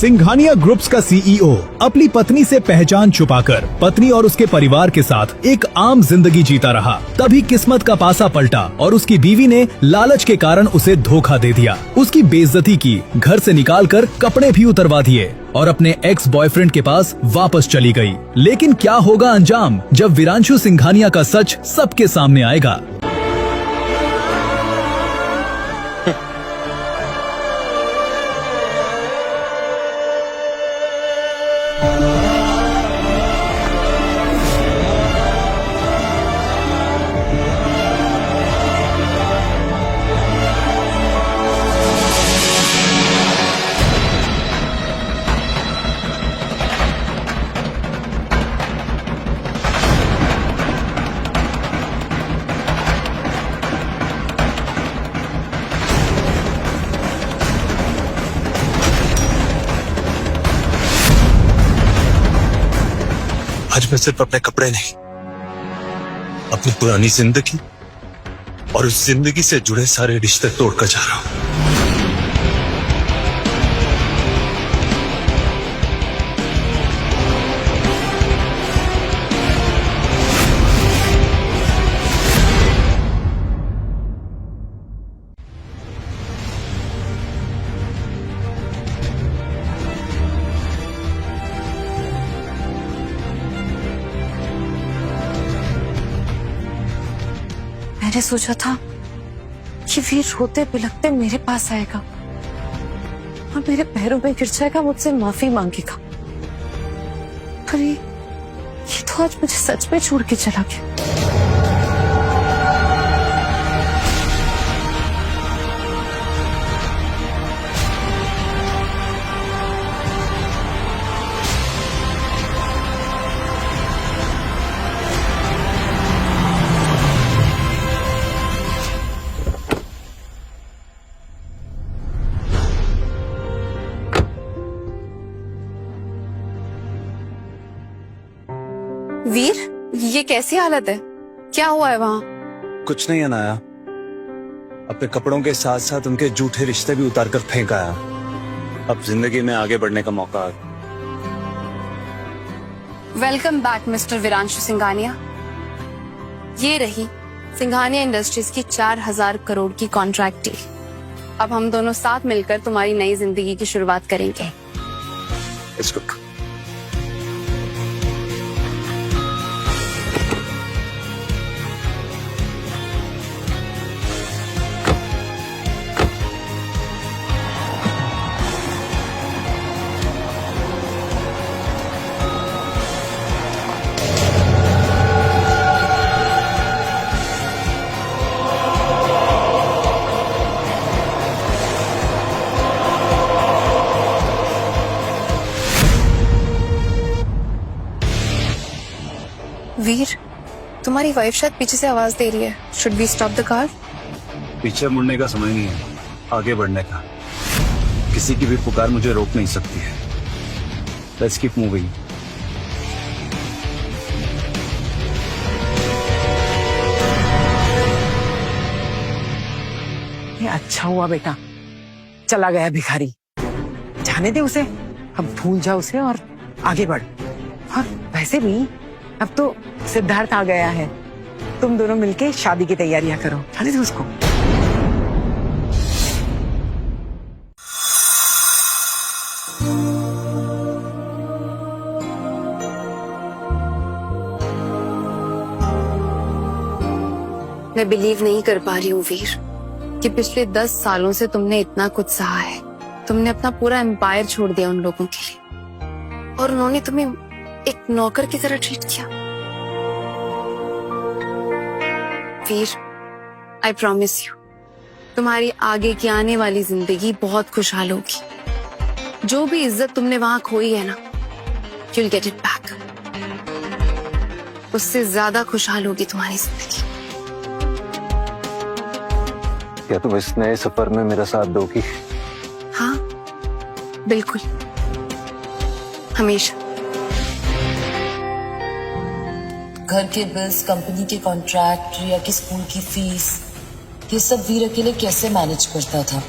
Singhania groups का CEO अपनी पत्नी से पहचान छुपाकर पत्नी और उसके परिवार के साथ एक आम जिंदगी जीता रहा। तभी किस्मत का पासा पलटा और उसकी बीवी ने लालच के कारण उसे धोखा दे दिया। उसकी बेइज्जती की, घर से निकालकर कपड़े भी उतरवा दिए और अपने एक्स बॉयफ्रेंड के पास वापस चली गई। लेकिन क्या होगा अंजाम जब वीरांशु सिंघानिया का सच सबके सामने आएगा। आज मैं सिर्फ अपने कपड़े नहीं, अपनी पुरानी जिंदगी और उस जिंदगी से जुड़े सारे रिश्ते तोड़कर जा रहा हूं। मैंने सोचा था कि वीर रोते बिलखते मेरे पास आएगा और मेरे पैरों में गिर जाएगा, मुझसे माफी मांगेगा। पर ये तो आज मुझे सच में छोड़ के चला गया। वीर, ये कैसी हालत है? क्या हुआ है वहाँ? कुछ नहीं अनाया, अपने कपड़ों के साथ साथ उनके झूठे रिश्ते भी उतार कर फेंक आया। अब जिंदगी में आगे बढ़ने का मौका आ गया। Welcome back mister Veeranshu Singhania. ये रही सिंघानिया इंडस्ट्रीज की 4000 करोड़ की कॉन्ट्रैक्ट डील। अब हम दोनों साथ मिलकर तुम्हारी नई जिंदगी की शुरुआत करेंगे। It's good. वीर, तुम्हारी वाइफ शायद पीछे से आवाज दे रही है। Should we stop the car? पीछे मुड़ने का समय नहीं है, आगे बढ़ने का। किसी की भी पुकार मुझे रोक नहीं सकती है। Let's keep moving. ये अच्छा हुआ बेटा, चला गया भिखारी। जाने दे उसे, अब भूल जा उसे और आगे बढ़। और वैसे भी अब तो सिद्धार्थ आ गया है, तुम दोनों मिलके शादी की तैयारियां करो। जाने दे उसको। मैं बिलीव नहीं कर पा रही हूँ वीर कि पिछले 10 सालों से तुमने इतना कुछ सहा है। तुमने अपना पूरा एम्पायर छोड़ दिया उन लोगों के लिए और उन्होंने तुम्हें एक नौकर की तरह ट्रीट किया। वीर, आई प्रॉमिस यू, तुम्हारी आगे की आने वाली जिंदगी बहुत खुशहाल होगी। जो भी इज्जत तुमने वहां खोई है ना, you'll get it back। उससे ज्यादा खुशहाल होगी तुम्हारी जिंदगी। क्या तुम इस नए सफर में मेरा साथ दोगी? हाँ, बिल्कुल, हमेशा। घर के बिल्स, कंपनी के कॉन्ट्रैक्ट, रिया की स्कूल की फीस, ये सब वीर अकेले कैसे मैनेज करता था?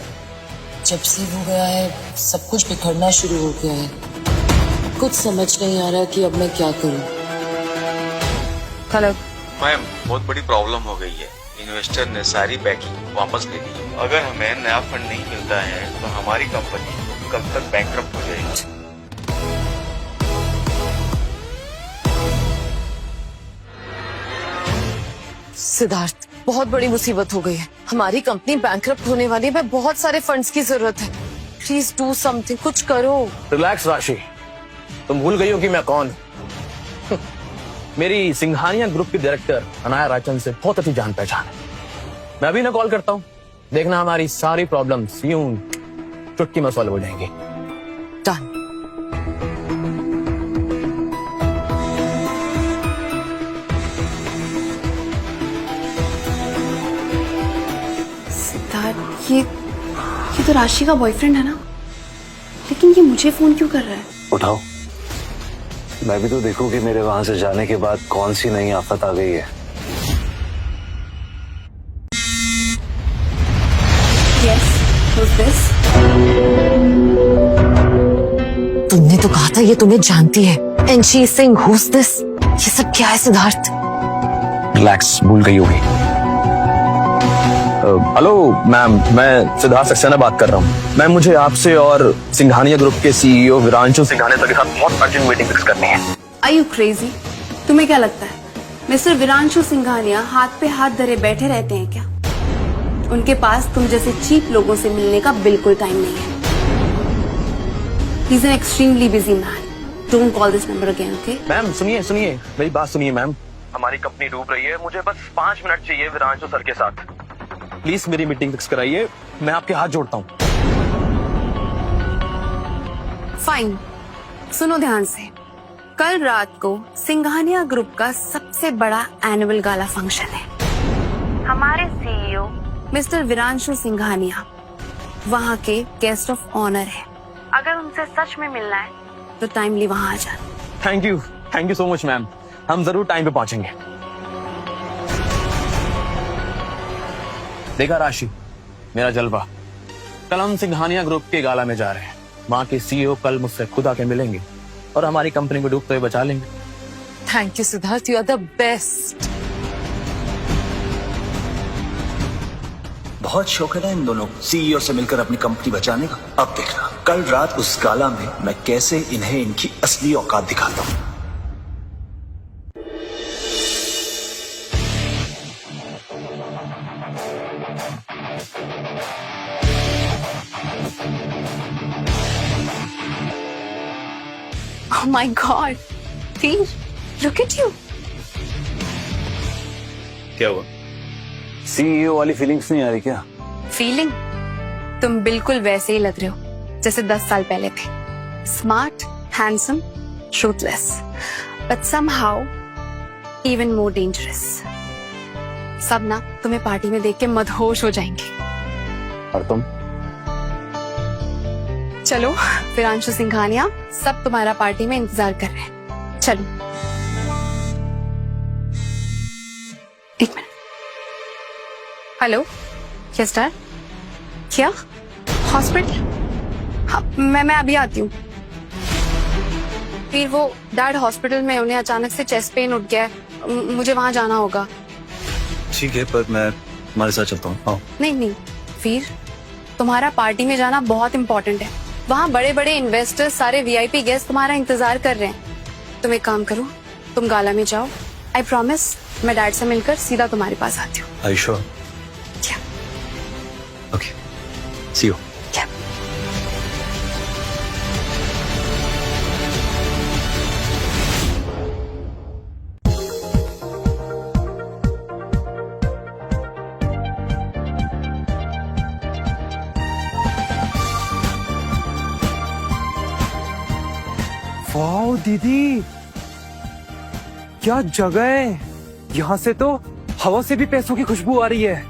जब से वो गया है सब कुछ बिखरना शुरू हो गया है। कुछ समझ नहीं आ रहा कि अब मैं क्या करूं। हेलो मैम, बहुत बड़ी प्रॉब्लम हो गई है। इन्वेस्टर ने सारी बैकिंग वापस ले ली है। अगर हमें नया फंड नहीं मिलता है तो हमारी कंपनी कल तक बैंकरप्ट हो जाएगी। सिद्धार्थ, बहुत बड़ी मुसीबत हो गई है। हमारी कंपनी बैंकरप्ट होने वाली है। बहुत सारे फंड्स की जरूरत है। प्लीज डू समथिंग, कुछ करो। रिलैक्स राशि, तुम भूल गई हो कि मैं कौन हूं। मेरी सिंघानिया ग्रुप की डायरेक्टर अनाया राजन से बहुत अच्छी जान पहचान है। मैं अभी ना कॉल करता हूँ, देखना हमारी सारी प्रॉब्लम्स यूं चुटकी में सॉल्व हो जाएंगी। डन। सिद्धार्थ, ये तो राशि का बॉयफ्रेंड है ना, लेकिन ये मुझे फोन क्यों कर रहा है? उठाओ, मैं भी तो देखूं कि मेरे वहां से जाने के बाद कौन सी नई आफत आ गई है। Yes, who's this? तुमने तो कहा था ये तुम्हें जानती है। And she is saying who's this. ये सब क्या है सिद्धार्थ? रिलैक्स, भूल गई होगी। हेलो मैम, मैं सिद्धार्थ सक्सेना बात कर रहा हूँ। मैम, मुझे आपसे और सिंघानिया ग्रुप के सीईओ विरांशु सिंघानिया के साथ बहुत अर्जेंट मीटिंग फिक्स करनी है। Are you crazy? तुम्हें क्या लगता है मिस्टर विरांशु सिंघानिया हाथ पे हाथ धरे बैठे रहते हैं क्या? उनके पास तुम जैसे चीप लोगों से मिलने का बिल्कुल टाइम नहीं है। He's an extremely busy man. Don't call this number again, okay? Ma'am सुनिए, मेरी बात सुनिए मैम। हमारी कंपनी डूब रही है, मुझे बस 5 मिनट चाहिए विरांशु सर के साथ। प्लीज मेरी मीटिंग फिक्स कराइए, मैं आपके हाथ जोड़ता हूँ। फाइन, सुनो ध्यान से। कल रात को सिंघानिया ग्रुप का सबसे बड़ा एनुअल गाला फंक्शन है। हमारे सीईओ मिस्टर विरांशु सिंघानिया वहाँ के गेस्ट ऑफ ऑनर है। अगर उनसे सच में मिलना है तो टाइमली वहाँ आ जाना। Thank you so much ma'am, हम जरूर टाइम पे पहुंचेंगे। देखा राशि, मेरा जलवा। कल हम सिंघानिया ग्रुप के गाला में जा रहे हैं। वहाँ के सीईओ कल मुझसे खुद आके मिलेंगे और हमारी कंपनी को डूबते हुए बचा लेंगे। Thank you Siddharth, you are the best. बहुत शौक है ना इन दोनों सीईओ से मिलकर अपनी कंपनी बचाने का। अब देखना कल रात उस गाला में मैं कैसे इन्हें इनकी असली औकात दिखाता हूँ। Oh my God, Veer, look at you. क्या हुआ? सीईओ वाली फीलिंग्स नहीं आ रही क्या? फीलिंग? तुम बिल्कुल वैसे ही लग रहे हो जैसे 10 साल पहले थे। Smart, handsome, truthless, but somehow even more dangerous. सब ना तुम्हें पार्टी में देख के मदहोश हो जाएंगे। और तुम? चलो, विरांशु सिंघानिया, सब तुम्हारा पार्टी में इंतजार कर रहे हैं। चलो। एक मिनट। Hello, yes dad. क्या? हॉस्पिटल? हाँ, मैं अभी आती हूँ। फिर वो डैड हॉस्पिटल में, उन्हें अचानक से चेस्ट पेन उठ गया है। मुझे वहां जाना होगा। ठीक है, पर मैं तुम्हारे साथ चलता हूँ। आओ। नहीं, फिर तुम्हारा पार्टी में जाना बहुत इम्पोर्टेंट है। वहाँ बड़े बड़े इन्वेस्टर्स, सारे वीआईपी गेस्ट तुम्हारा इंतजार कर रहे हैं। तुम एक काम करो, तुम गाला में जाओ। आई प्रॉमिस, मैं डैड से मिलकर सीधा तुम्हारे पास आती हूँ। Are you sure? क्या? Okay. See you. क्या? वाह दीदी, क्या जगह है। यहाँ से तो हवा से भी पैसों की खुशबू आ रही है।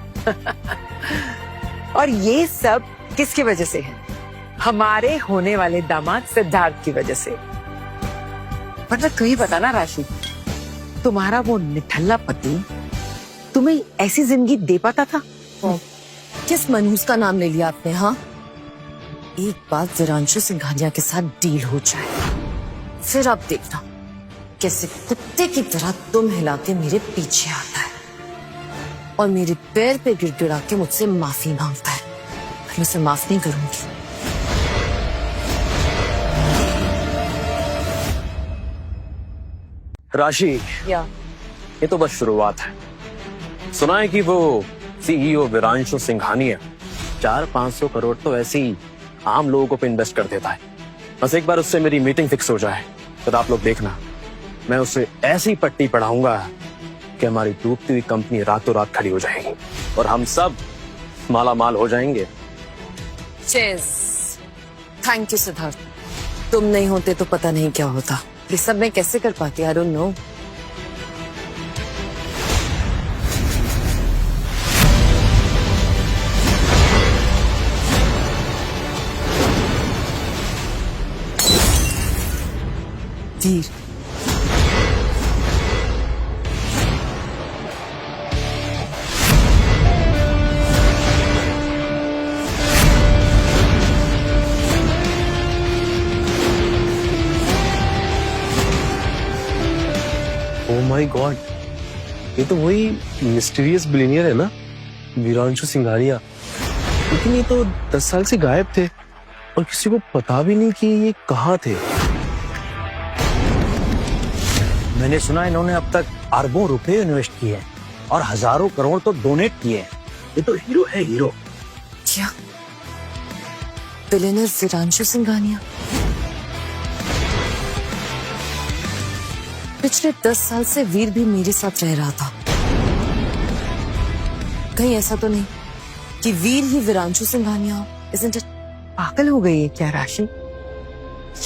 और ये सब किसकी वजह से है? हमारे होने वाले दामाद सिद्धार्थ की वजह से। वरना तू ही बता ना राशि, तुम्हारा वो निठल्ला पति तुम्हें ऐसी जिंदगी दे पाता था? किस मनहूस का नाम ले लिया आपने? हाँ, एक बार विरांशु सिंघानिया के साथ डील हो जाए, फिर आप देखना कैसे कुत्ते की तरह तुम हिला के मेरे पीछे आता है और मेरे पैर पे गिड़गिड़ा के मुझसे माफी मांगता है। मैं उसे माफ नहीं करूंगी। राशि, या ये तो बस शुरुआत है। सुना है कि वो सीईओ विरांशु सिंघानिया 400-500 करोड़ तो ऐसे ही आम लोगों को इन्वेस्ट कर देता है। बस एक बार उससे मेरी मीटिंग फिक्स हो जाए, तो आप लोग देखना, मैं उसे ऐसी पट्टी पढ़ाऊंगा कि हमारी डूबती हुई कंपनी रातों रात खड़ी हो जाएगी और हम सब माला माल हो जाएंगे। चेस। थैंक यू सिद्धार्थ, तुम नहीं होते तो पता नहीं क्या होता। ये सब मैं कैसे कर पाती, I don't know. Veer, oh my God, ये तो वही मिस्टीरियस बिलियनियर है ना, विरांशु सिंघानिया। लेकिन ये तो 10 साल से गायब थे और किसी को पता भी नहीं कि ये कहाँ थे। मैंने सुना इन्होंने अब तक अरबों रुपए इन्वेस्ट किए हैं और हजारों करोड़ तो डोनेट किए हैं। ये तो हीरो है, हीरो। क्या बिलियनर विरांशु सिंघानिया पिछले 10 साल से वीर भी मेरे साथ रह रहा था। कहीं ऐसा तो नहीं कि वीर ही विरांशु सिंघानिया हो? Isn't it? पागल हो गई है क्या राशि?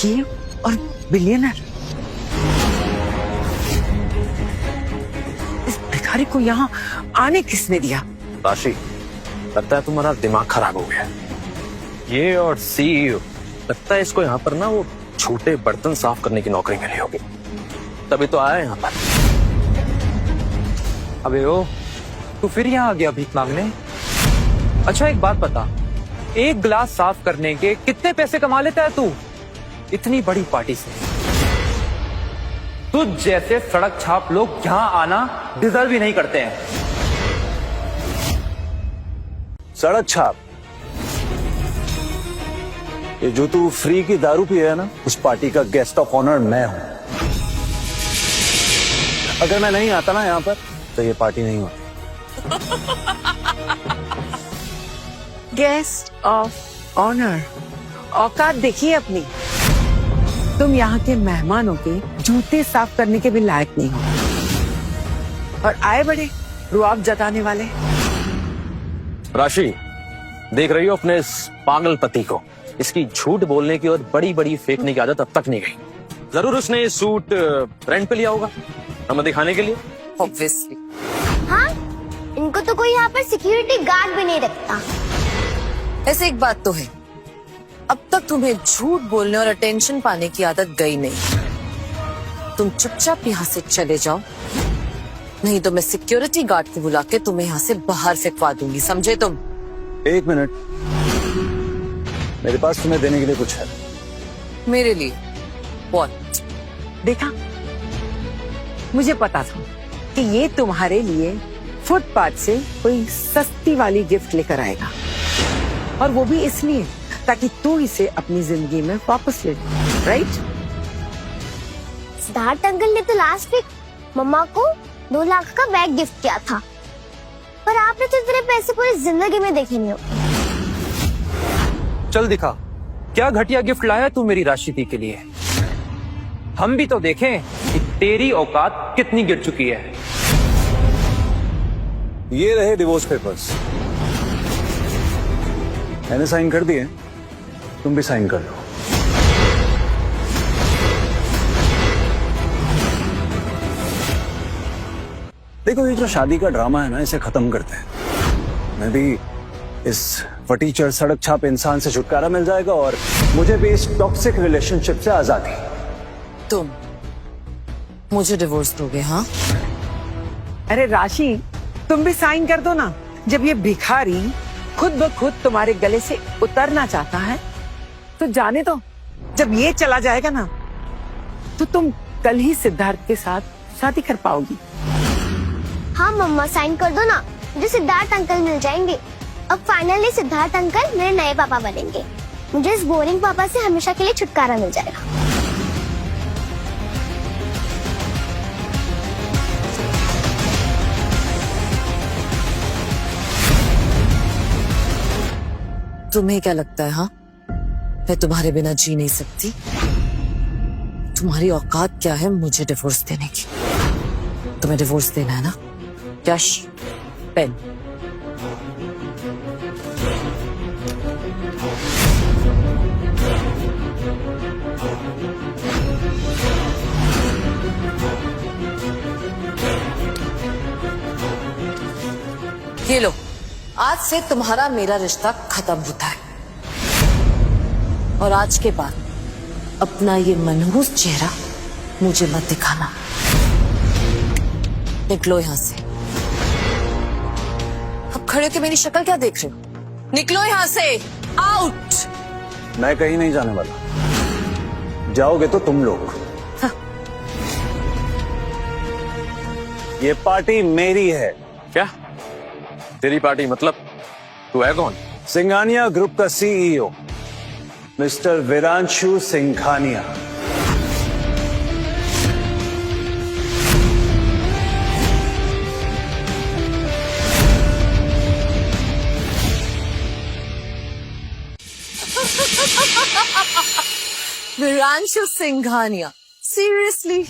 ये और बिलियनर, इस भिखारी को यहाँ आने किसने दिया? राशि, लगता है तुम्हारा दिमाग खराब हो गया। ये और सीईओ, लगता है इसको यहाँ पर ना वो छोटे बर्तन साफ करने की नौकरी मिली होगी, तभी तो आया यहाँ पर। अबे ओ, तू फिर यहाँ आ गया भीख मांगने? अच्छा एक बात बता, एक गिलास साफ करने के कितने पैसे कमा लेता है तू इतनी बड़ी पार्टी से? तुझ जैसे सड़क छाप लोग यहाँ आना डिजर्व ही नहीं करते हैं। सड़क छाप, ये जो तू फ्री की दारू पिया है ना, उस पार्टी का गेस्ट ऑफ ऑनर मैं हूं। अगर मैं नहीं आता ना यहाँ पर तो ये पार्टी नहीं होती। गेस्ट ऑफ ऑनर, औकात देखिए अपनी। तुम यहाँ के मेहमानों के जूते साफ करने के भी लायक नहीं हो और आए बड़े रुआब जताने वाले। राशि, देख रही हो अपने इस पागल पति को? इसकी झूठ बोलने की और बड़ी बड़ी फेंकने की आदत अब तक नहीं गई। जरूर उसने ये सूट रेंट पे लिया होगा हमें दिखाने के लिए। ऑब्वियसली। हाँ, इनको तो कोई यहाँ पर सिक्योरिटी गार्ड भी नहीं रखता। ऐसे एक बात तो है, अब तक तुम्हें झूठ बोलने और अटेंशन पाने की आदत गई नहीं। तुम चुपचाप यहाँ से चले जाओ, नहीं तो मैं सिक्योरिटी गार्ड को बुला के तुम्हें यहाँ से बाहर फेंकवा दूंगी, समझे तुम? एक मिनट, मेरे पास तुम्हें देने के लिए कुछ है। मेरे लिए? What? देखा, मुझे पता था कि ये तुम्हारे लिए फुटपाथ से कोई सस्ती वाली गिफ्ट लेकर आएगा, और वो भी इसलिए ताकि तू इसे अपनी जिंदगी में वापस ले ले, राइट? सिद्धार्थ अंकल ने तो लास्ट वीक मम्मा को 2 लाख का बैग गिफ्ट किया था, पर आपने तो इतने पैसे पूरी जिंदगी में देखे नहीं होंगे। चल दिखा, क्या घटिया गिफ्ट लाया तू मेरी राशि दी के लिए। हम भी तो देखें कि तेरी औकात कितनी गिर चुकी है। ये रहे डिवोर्स पेपर्स, मैंने साइन कर दिए, तुम भी साइन कर लो। देखो, ये जो शादी का ड्रामा है ना, इसे खत्म करते हैं। मैं भी इस फटीचर सड़क छाप इंसान से छुटकारा मिल जाएगा और मुझे भी इस टॉक्सिक रिलेशनशिप से आजादी। तुम मुझे डिवोर्स दोगे? हाँ। अरे राशि, तुम भी साइन कर दो ना। जब ये भिखारी खुद ब खुद तुम्हारे गले से उतरना चाहता है तो जाने दो, जब ये चला जाएगा ना तो तुम कल ही सिद्धार्थ के साथ शादी कर पाओगी। हाँ मम्मा, साइन कर दो ना, मुझे सिद्धार्थ अंकल मिल जाएंगे। अब फाइनली सिद्धार्थ अंकल मेरे नए पापा बनेंगे। मुझे इस बोरिंग पापा से हमेशा के लिए छुटकारा मिल जाएगा। तुम्हें क्या लगता है? हाँ, मैं तुम्हारे बिना जी नहीं सकती। तुम्हारी औकात क्या है मुझे डिवोर्स देने की? तुम्हें डिवोर्स देना है ना? Cash, pen. ये लो, आज से तुम्हारा मेरा रिश्ता खत्म होता है और आज के बाद अपना ये मनहूस चेहरा मुझे मत दिखाना। निकलो यहां से। अब खड़े होकर मेरी शक्ल क्या देख रहे हो? निकलो यहां से, आउट। मैं कहीं नहीं जाने वाला, जाओगे तो तुम लोग। हाँ। ये पार्टी मेरी है। क्या तेरी पार्टी? मतलब तू है कौन? सिंघानिया ग्रुप का CEO mister Veeranshu Singhania. Veeranshu Singhania, seriously?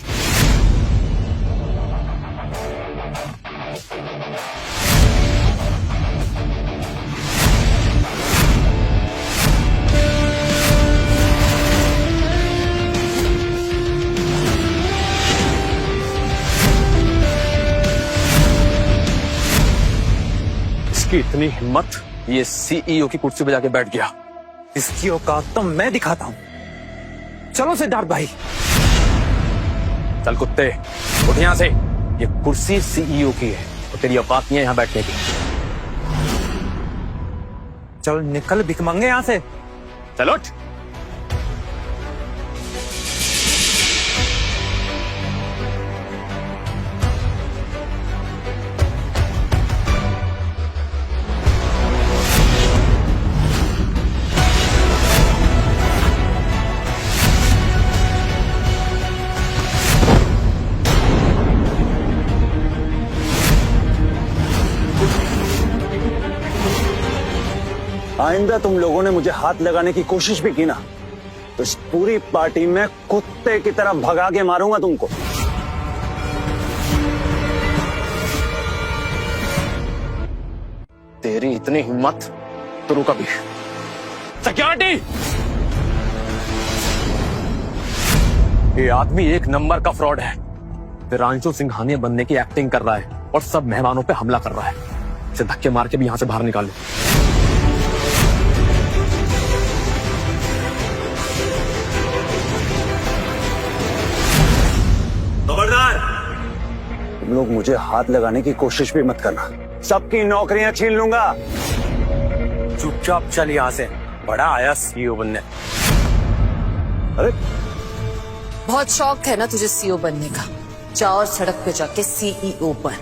इसकी इतनी हिम्मत, ये सीईओ की कुर्सी पे जाके बैठ गया। इसकी औकात तो मैं दिखाता हूं। चलो सिद्धार्थ भाई। चल कुत्ते, उठ यहां से। ये कुर्सी सीईओ की है और तेरी औकात नहीं है यहां बैठने की। चल निकल भिखमंगे यहां से। चल उठ। आइंदा तुम लोगों ने मुझे हाथ लगाने की कोशिश भी की ना तो इस पूरी पार्टी में कुत्ते की तरह भगा के मारूंगा तुमको। तेरी इतनी हिम्मत तो रुक अभी। सिक्योरिटी! ये आदमी एक नंबर का फ्रॉड है। वीरांशु सिंघानिया बनने की एक्टिंग कर रहा है और सब मेहमानों पे हमला कर रहा है। इसे धक्के मार के भी यहां से बाहर निकाल लो। खबरदार! तुम लोग मुझे हाथ लगाने की कोशिश भी मत करना, सबकी नौकरियां छीन लूंगा। चुपचाप चल यहां से, बड़ा आया सीईओ बनने। अरे बहुत शौक है ना तुझे सीईओ बनने का? जाओ और सड़क पे जाके सीईओ बन।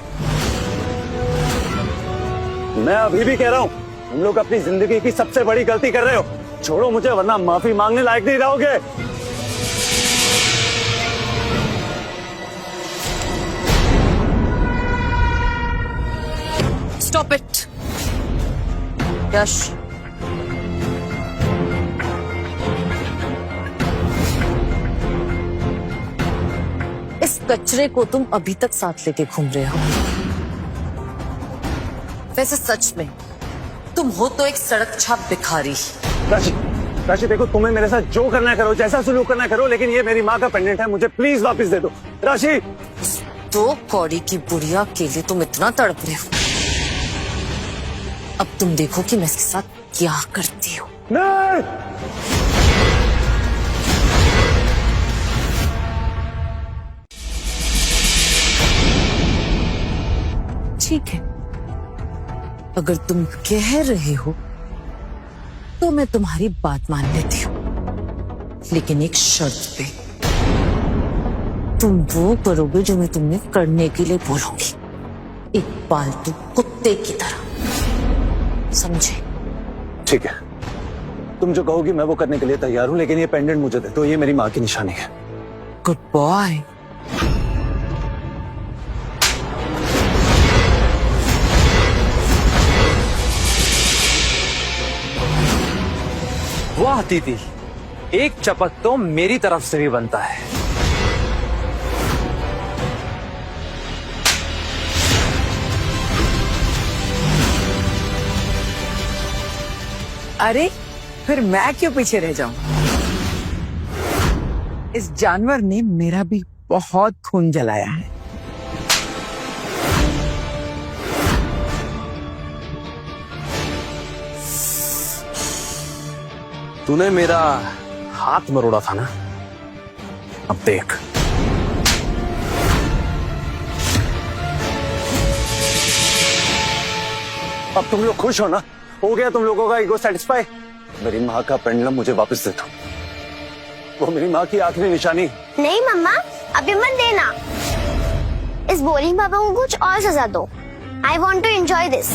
मैं अभी भी कह रहा हूं, तुम लोग अपनी जिंदगी की सबसे बड़ी गलती कर रहे हो। छोड़ो मुझे, वरना माफी मांगने लायक नहीं रहोगे। स्टॉप इट यश। इस कचरे को तुम अभी तक साथ लेके घूम रहे हो। वैसे सच में तुम हो तो एक सड़क छाप भिखारी। राशि देखो, तुम्हें मेरे साथ जो करना है करो, जैसा सुलूक करना है करो, लेकिन ये मेरी माँ का पेंडेंट है, मुझे प्लीज वापस दे दो। राशि! दो कौड़ी की बुढ़िया के लिए तुम इतना तड़प रहे हो। अब तुम देखो कि मैं इसके साथ क्या करती हूँ। नहीं! ठीक है, अगर तुम कह रहे हो तो मैं तुम्हारी बात मान लेती हूँ। लेकिन एक शर्त पे। तुम वो करोगे जो मैं तुम्हें करने के लिए बोलूंगी, एक पालतू कुत्ते की तरह, समझे? ठीक है, तुम जो कहोगी मैं वो करने के लिए तैयार हूं, लेकिन ये पेंडेंट मुझे दे दो, ये मेरी माँ की निशानी है। Good boy. वाह दीदी, एक चपत तो मेरी तरफ से भी बनता है। अरे फिर मैं क्यों पीछे रह जाऊं? इस जानवर ने मेरा भी बहुत खून जलाया है। तूने मेरा हाथ मरोड़ा था ना, अब देख। अब तुम लोग खुश हो ना? हो गया तुम लोगों का ईगो सेटिस्फाई? मेरी माँ का पेंडुलम मुझे वापस दे दो, वो मेरी माँ की आखिरी निशानी। नहीं मम्मा, अभी मत देना। इस बोरिंग पापा को कुछ और सजा दो। I want to enjoy this.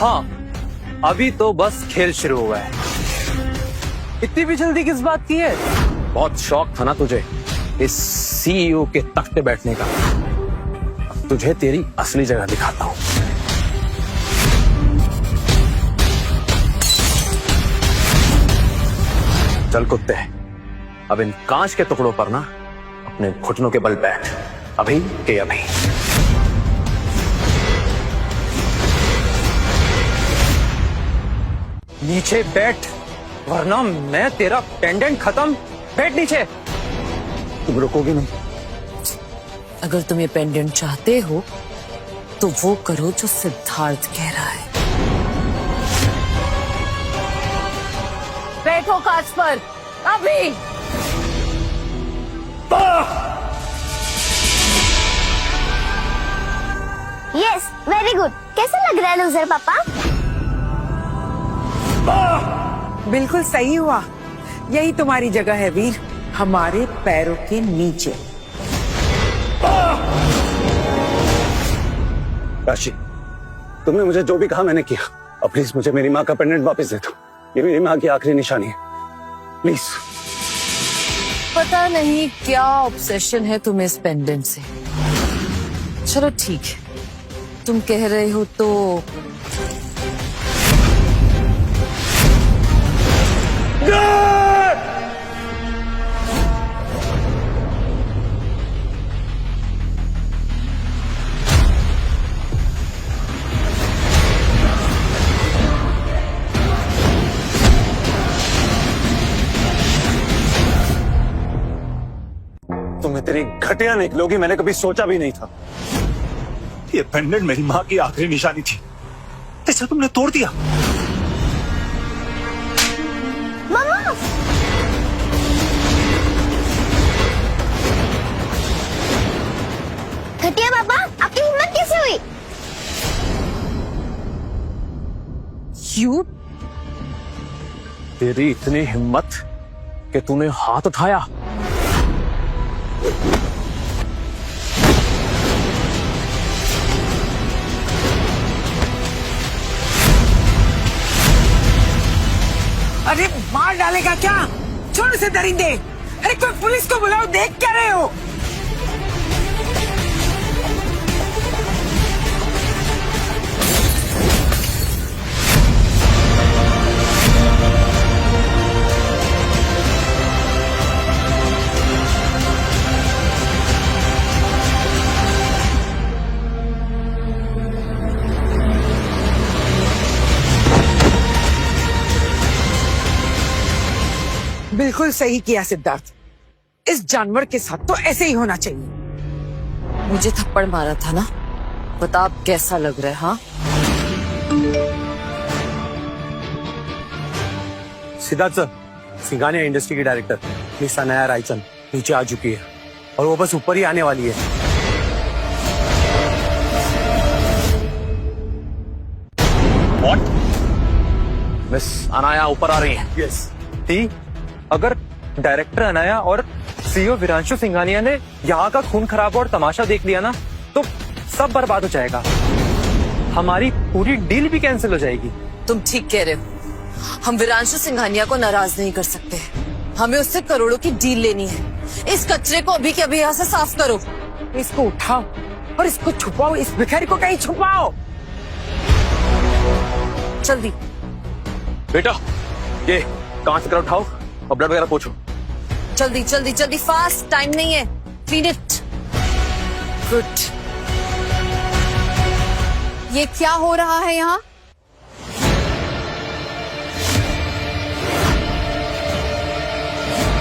हाँ, अभी तो बस खेल शुरू हुआ है। इतनी भी जल्दी किस बात की है? बहुत शौक था ना तुझे इस सीईओ के तख्ते बैठने का। अब तुझे तेरी असली जगह दिखाता हूँ। चल कुत्ते, अब इन कांच के टुकड़ों पर ना अपने घुटनों के बल बैठ, अभी के अभी। नीचे बैठ, वरना मैं तेरा पेंडेंट खत्म। बैठ नीचे। तुम रुकोगे नहीं? अगर तुम ये पेंडेंट चाहते हो तो वो करो जो सिद्धार्थ कह रहा है। बैठो कांच पर अभी। Yes, very good. कैसा लग रहा है लूजर पापा? बिल्कुल सही हुआ। यही तुम्हारी जगह है वीर, हमारे पैरों के नीचे। राशि, तुमने मुझे जो भी कहा मैंने किया। अब प्लीज मुझे मेरी माँ का पेंडेंट वापस दे दो, ये मेरी माँ की आखिरी निशानी है, प्लीज। पता नहीं क्या ऑब्सेशन है तुम्हें इस पेंडेंट से। चलो ठीक है, तुम कह रहे हो तो तुम्हें तेरी घटिया निकलोगी, मैंने कभी सोचा भी नहीं था। ये पेंडेंट मेरी माँ की आखिरी निशानी थी, इसे तुमने तोड़ दिया। मम्मा! घटिया पापा, आपकी हिम्मत कैसे हुई? यू तेरी इतनी हिम्मत कि तूने हाथ उठाया। अरे मार डालेगा क्या? छोड़ उसे दरिंदे। अरे कोई पुलिस को बुलाओ, देख क्या रहे हो? बिल्कुल सही किया सिद्धार्थ, इस जानवर के साथ तो ऐसे ही होना चाहिए। मुझे थप्पड़ मारा था ना, बता अब कैसा लग रहा है? हाँ, सिद्धार्थ सर, सिंघानिया इंडस्ट्री की डायरेक्टर मिस अनाया रायचंद नीचे आ चुकी है और वो बस ऊपर ही आने वाली है। What? मिस अनाया ऊपर आ रही है। Yes. टी अगर डायरेक्टर अनाया और सीईओ विरांशु सिंघानिया ने यहाँ का खून खराबा और तमाशा देख लिया ना तो सब बर्बाद हो जाएगा, हमारी पूरी डील भी कैंसिल हो जाएगी। तुम ठीक कह रहे हो, हम विरांशु सिंघानिया को नाराज नहीं कर सकते, हमें उससे करोड़ों की डील लेनी है। इस कचरे को अभी के अभी यहाँ से साफ करो। इसको उठाओ और इसको छुपाओ, इस भिखारी को कहीं छुपाओ जल्दी। बेटा ये कांच वगैरह उठाओ और ब्लड वगैरह पोछो। जल्दी जल्दी जल्दी, फास्ट, टाइम नहीं है। Clean it. गुड। ये क्या हो रहा है यहाँ?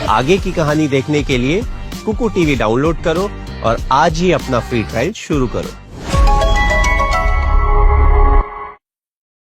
आगे की कहानी देखने के लिए कुकू टीवी डाउनलोड करो और आज ही अपना फ्री ट्रायल शुरू करो।